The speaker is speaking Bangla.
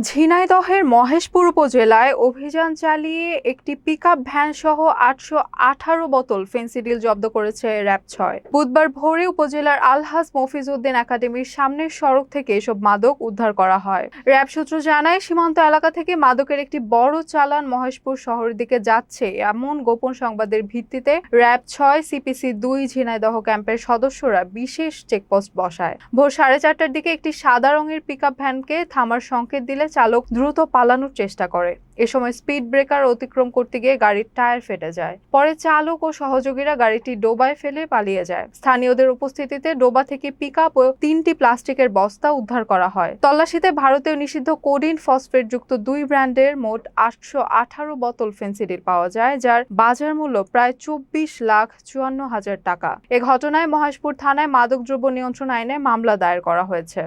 ঝিনাইদহের মহেশপুর উপজেলায় অভিযান চালিয়ে একটি পিকআপ ভ্যান সহ ৮১৮ বোতল ফেনসিডিল জব্দ করেছে র‍্যাব-৬। বুধবার ভোরে উপজেলার আলহাজ মফিজ উদ্দিন একাডেমির সামনের সড়ক থেকে এসব মাদক উদ্ধার করা হয়। র‍্যাব সূত্র জানায়, সীমান্ত এলাকা থেকে মাদকের একটি বড় চালান মহেশপুর শহরের দিকে যাচ্ছে এমন গোপন সংবাদের ভিত্তিতে র‍্যাব-৬ সিপিসি-২ ঝিনাইদহ ক্যাম্পের সদস্যরা বিশেষ চেকপোস্ট বসায়। ভোর ৪:৩০টার দিকে একটি সাদা রঙের পিকআপ ভ্যানকে থামার সংকেত দিলে চালক দ্রুত পালানোর চেষ্টা করে। এ সময় স্পিড ব্রেকার অতিক্রম করতে গিয়ে গাড়ির টায়ার ফেটে যায়। পরে চালক ও সহযোগীরা গাড়িটি ডোবায় ফেলে পালিয়ে যায়। স্থানীয়দের উপস্থিতিতে ডোবা থেকে পিকআপ ও ৩টি প্লাস্টিকের বস্তা উদ্ধার করা হয়। তল্লাশিতে ভারতীয় নিষিদ্ধ কোডিন ফসফেটযুক্ত ২ ব্র্যান্ডের মোট ৮১৮ বোতল ফেনসিডিল পাওয়া যায়, যার বাজার মূল্য প্রায় ২৪,৫৪,০০০ টাকা। এ ঘটনায় মহেশপুর থানায় মাদকদ্রব্য নিয়ন্ত্রণ আইনে মামলা দায়ের করা হয়েছে।